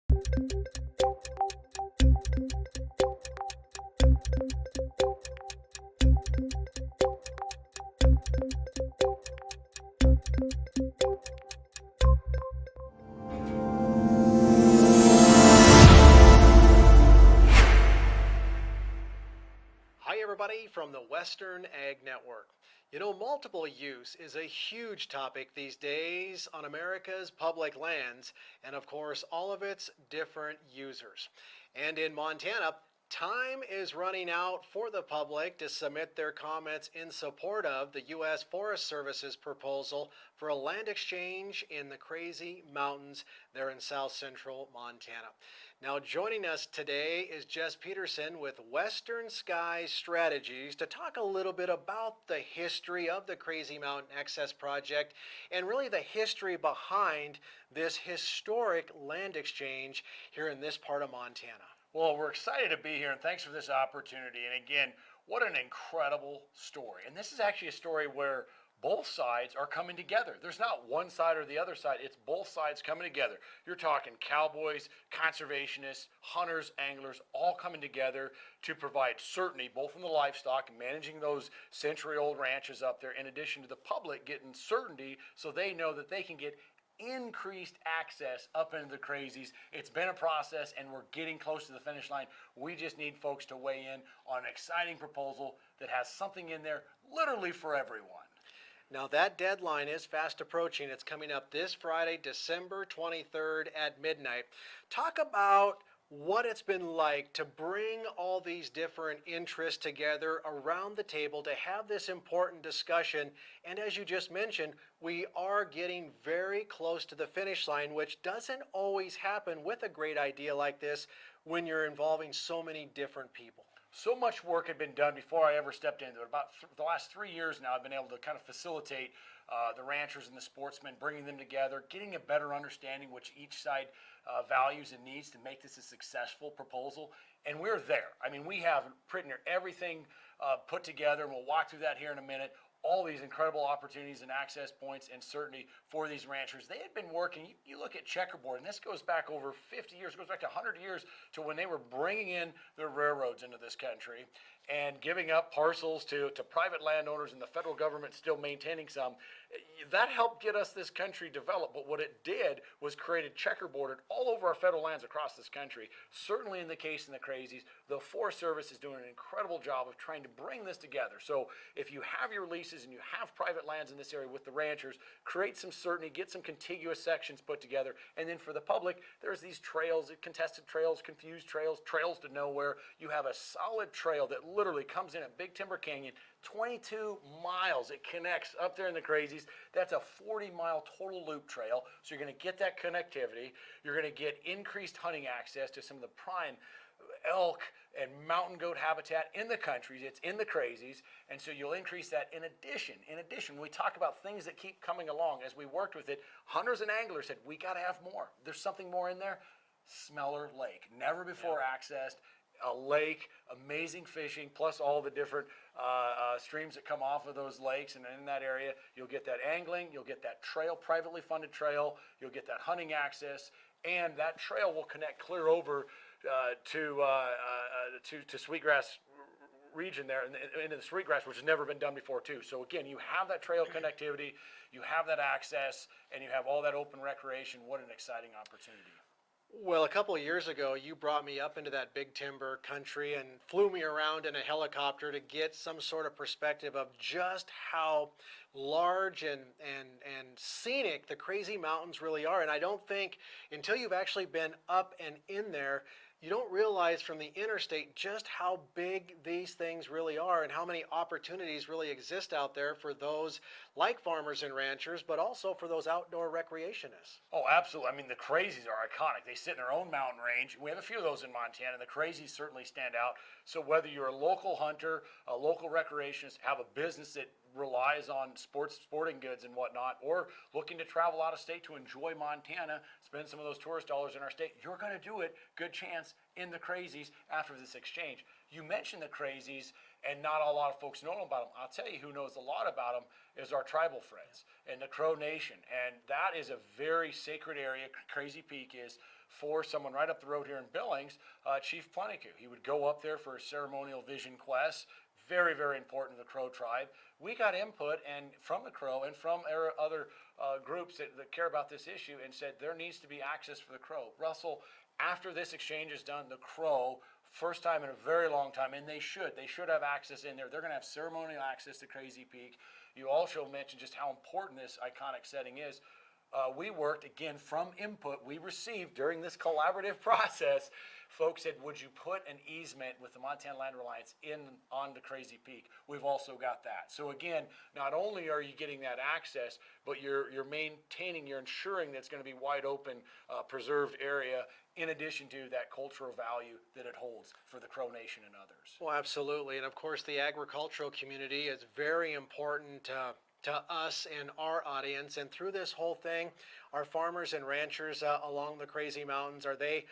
Hi, everybody from the Western Ag Network. You know, multiple use is a huge topic these days on America's public lands, and of course, all of its different users. And in Montana, time is running out for the public to submit their comments in support of the U.S. Forest Service's proposal for a land exchange in the Crazy Mountains there in south central Montana. Now, joining us today is Jess Peterson with Western Sky Strategies to talk a little bit about the history of the Crazy Mountain Excess Project and really the history behind this historic land exchange here in this part of Montana. Well, we're excited to be here, and thanks for this opportunity. And again, what an incredible story. And this is actually a story where both sides are coming together. There's not one side or the other side. It's both sides coming together. You're talking cowboys, conservationists, hunters, anglers, all coming together to provide certainty, both in the livestock and managing those century-old ranches up there, in addition to the public getting certainty so they know that they can get increased access up into the Crazies. It's been a process, and we're getting close to the finish line. We just need folks to weigh in on an exciting proposal that has something in there literally for everyone. Now, that deadline is fast approaching. It's coming up this Friday, December 23rd at midnight. Talk about what it's been like to bring all these different interests together around the table to have this important discussion. And as you just mentioned, we are getting very close to the finish line, which doesn't always happen with a great idea like this when you're involving so many different people. So much work had been done before I ever stepped into it. About the last 3 years now, I've been able to kind of facilitate the ranchers and the sportsmen, bringing them together, getting a better understanding which each side values and needs to make this a successful proposal. And we're there. I mean, we have pretty near everything put together, and we'll walk through that here in a minute. All these incredible opportunities and access points and certainty for these ranchers. They had been working, you look at Checkerboard, and this goes back over 50 years, goes back to 100 years to when they were bringing in the railroads into this country and giving up parcels to private landowners, and the federal government still maintaining some. That helped get us this country developed, but what it did was created checkerboarded all over our federal lands across this country. Certainly in the case in the Crazies, the Forest Service is doing an incredible job of trying to bring this together. So if you have your leases and you have private lands in this area with the ranchers, create some certainty, get some contiguous sections put together, and then for the public, there's these trails, contested trails, confused trails, trails to nowhere. You have a solid trail that literally comes in at Big Timber Canyon, 22 miles. It connects up there in the Crazies. That's a 40-mile total loop trail. So you're going to get that connectivity. You're going to get increased hunting access to some of the prime elk and mountain goat habitat in the country. It's in the Crazies, and so you'll increase that. In addition, we talk about things that keep coming along. As we worked with it, hunters and anglers said, we got to have more. There's something more in there. Smeller Lake, never before accessed. A lake, amazing fishing, plus all the different streams that come off of those lakes. And in that area, you'll get that angling, you'll get that trail, privately funded trail, you'll get that hunting access, and that trail will connect clear over to Sweetgrass region there, and into the Sweetgrass, which has never been done before too. So again, you have that trail connectivity, you have that access, and you have all that open recreation. What an exciting opportunity. Well, a couple of years ago, you brought me up into that Big Timber country and flew me around in a helicopter to get some sort of perspective of just how large and scenic the Crazy Mountains really are. And I don't think until you've actually been up and in there, you don't realize from the interstate just how big these things really are and how many opportunities really exist out there for those like farmers and ranchers, but also for those outdoor recreationists. Oh, absolutely. I mean, the Crazies are iconic. They sit in their own mountain range. We have a few of those in Montana. The Crazies certainly stand out. So whether you're a local hunter, a local recreationist, have a business that relies on sporting goods and whatnot, or looking to travel out of state to enjoy Montana, spend some of those tourist dollars in our state, you're going to do it, good chance, in the Crazies after this exchange. You mentioned the Crazies, and not a lot of folks know about them. I'll tell you who knows a lot about them is our tribal friends and the Crow Nation, and that is a very sacred area. Crazy Peak is for someone right up the road here in Billings, Chief Pleniku. He would go up there for a ceremonial vision quest. Very, very important to the Crow tribe. We got input and from the Crow and from other groups that care about this issue, and said there needs to be access for the Crow. Russell, after this exchange is done, the Crow, first time in a very long time, and they should have access in there. They're going to have ceremonial access to Crazy Peak. You also mentioned just how important this iconic setting is. We worked, again, from input we received during this collaborative process. Folks said, would you put an easement with the Montana Land Reliance on the Crazy Peak? We've also got that. So again, not only are you getting that access, but you're maintaining, you're ensuring that it's going to be wide open, preserved area, in addition to that cultural value that it holds for the Crow Nation and others. Well, absolutely. And of course, the agricultural community is very important to us and our audience. And through this whole thing, our farmers and ranchers along the Crazy Mountains, are they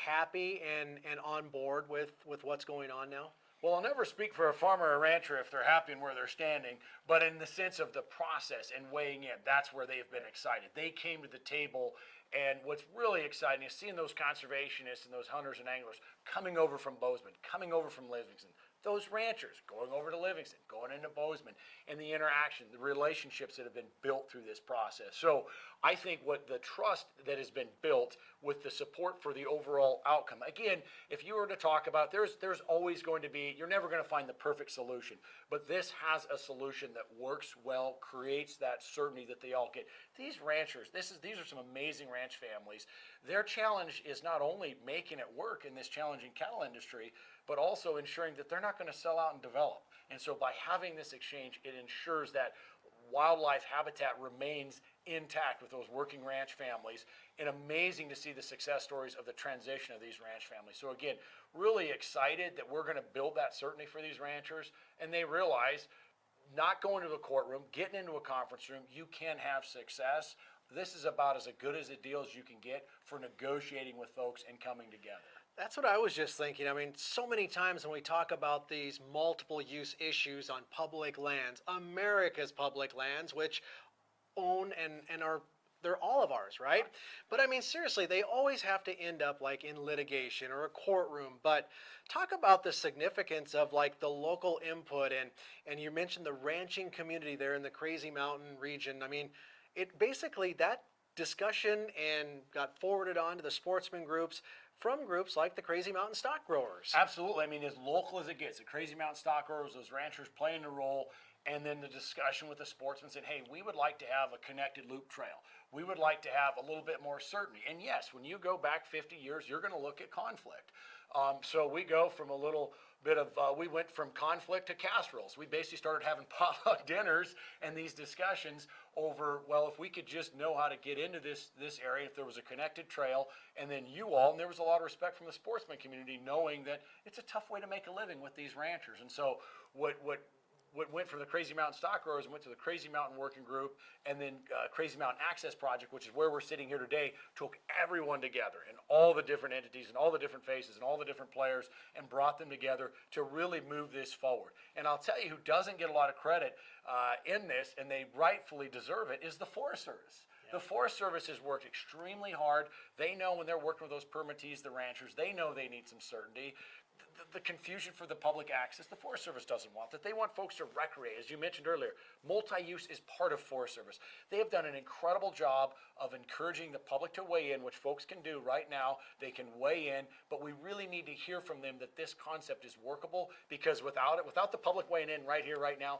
happy and on board with what's going on now? Well, I'll never speak for a farmer or rancher if they're happy in where they're standing, but in the sense of the process and weighing in, that's where they have been excited. They came to the table, and what's really exciting is seeing those conservationists and those hunters and anglers coming over from Bozeman, coming over from Livingston, those ranchers going over to Livingston, going into Bozeman, and the interaction, the relationships that have been built through this process. So I think what the trust that has been built with the support for the overall outcome. Again, if you were to talk about, there's always going to be, you're never going to find the perfect solution, but this has a solution that works well, creates that certainty that they all get. These ranchers, these are some amazing ranch families. Their challenge is not only making it work in this challenging cattle industry, but also ensuring that they're not going to sell out and develop. And so by having this exchange, it ensures that wildlife habitat remains intact with those working ranch families, and amazing to see the success stories of the transition of these ranch families. So again, really excited that we're going to build that certainty for these ranchers, and they realize not going to a courtroom, getting into a conference room, you can have success. This is about as good as a deal as you can get for negotiating with folks and coming together. That's what I was just thinking. I mean, so many times when we talk about these multiple use issues on public lands, America's public lands, which own and are, they're all of ours, right? But I mean, seriously, they always have to end up like in litigation or a courtroom. But talk about the significance of like the local input, and you mentioned the ranching community there in the Crazy Mountain region. I mean, it basically, that discussion and got forwarded on to the sportsman groups from groups like the Crazy Mountain Stock Growers. Absolutely. I mean, as local as it gets, the Crazy Mountain Stock Growers, those ranchers playing a role, and then the discussion with the sportsmen saying, hey, we would like to have a connected loop trail. We would like to have a little bit more certainty. And yes, when you go back 50 years, you're going to look at conflict. So we go from a little bit of, we went from conflict to casseroles. We basically started having potluck dinners and these discussions over, well, if we could just know how to get into this area, if there was a connected trail, and then you all, and there was a lot of respect from the sportsman community, knowing that it's a tough way to make a living with these ranchers. And so what went from the Crazy Mountain Stock Growers and went to the Crazy Mountain Working Group, and then Crazy Mountain Access Project, which is where we're sitting here today, took everyone together and all the different entities and all the different faces and all the different players and brought them together to really move this forward. And I'll tell you who doesn't get a lot of credit in this, and they rightfully deserve it, is the Forest Service. The Forest Service has worked extremely hard. They know when they're working with those permittees, the ranchers, they know they need some certainty. The confusion for the public access, the Forest Service doesn't want that. They want folks to recreate. As you mentioned earlier, multi-use is part of Forest Service. They have done an incredible job of encouraging the public to weigh in, which folks can do right now. They can weigh in, but we really need to hear from them that this concept is workable, because without the public weighing in right here, right now,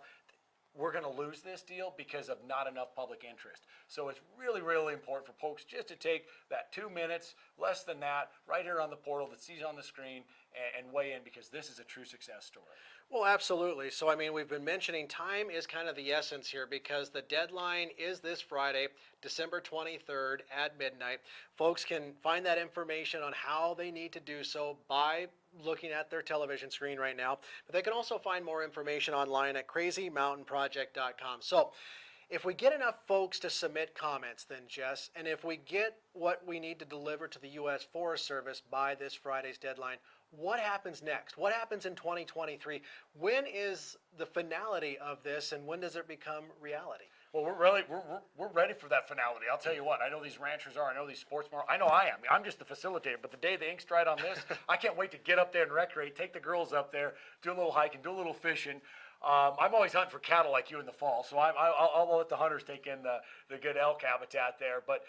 we're going to lose this deal because of not enough public interest. So it's really, really important for folks just to take that 2 minutes, less than that, right here on the portal that sees on the screen, and weigh in, because this is a true success story. Well, absolutely. So, I mean, we've been mentioning time is kind of the essence here, because the deadline is this Friday, December 23rd at midnight. Folks can find that information on how they need to do so by looking at their television screen right now. But they can also find more information online at crazymountainproject.com. So if we get enough folks to submit comments, then Jess, and if we get what we need to deliver to the U.S. Forest Service by this Friday's deadline, what happens next? What happens in 2023? When is the finality of this, and when does it become reality? Well, we're ready for that finality. I'll tell you what. I know these ranchers are. I know these sportsmen are. I know I am. I'm just the facilitator. But the day the ink's dried on this, I can't wait to get up there and recreate. Take the girls up there, do a little hiking, do a little fishing. I'm always hunting for cattle like you in the fall, so I'll let the hunters take in the good elk habitat there. But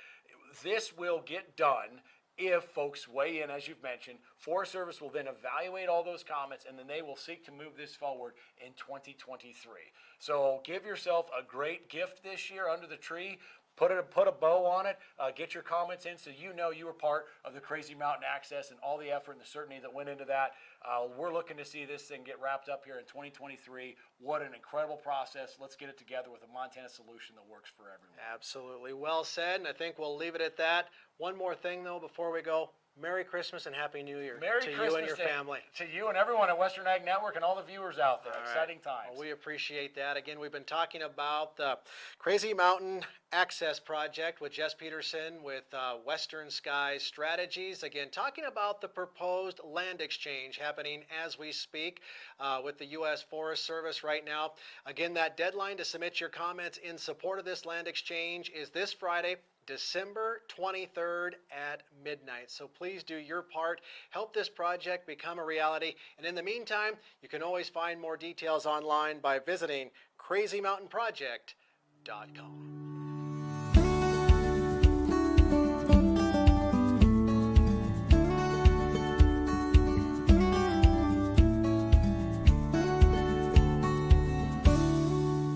this will get done if folks weigh in, as you've mentioned. Forest Service will then evaluate all those comments, and then they will seek to move this forward in 2023. So give yourself a great gift this year under the tree. Put a bow on it. Get your comments in so you know you were part of the Crazy Mountain Access and all the effort and the certainty that went into that. We're looking to see this thing get wrapped up here in 2023. What an incredible process. Let's get it together with a Montana solution that works for everyone. Absolutely. Well said, and I think we'll leave it at that. One more thing, though, before we go. Merry Christmas and Happy New Year Merry to Christmas you and your family. To you and everyone at Western Ag Network and all the viewers out there. Exciting times. Well, we appreciate that. Again, we've been talking about the Crazy Mountain Access Project with Jess Peterson with Western Skies Strategies. Again, talking about the proposed land exchange happening as we speak with the U.S. Forest Service right now. Again, that deadline to submit your comments in support of this land exchange is this Friday, December 23rd at midnight. So please do your part. Help this project become a reality. And in the meantime, you can always find more details online by visiting crazymountainproject.com.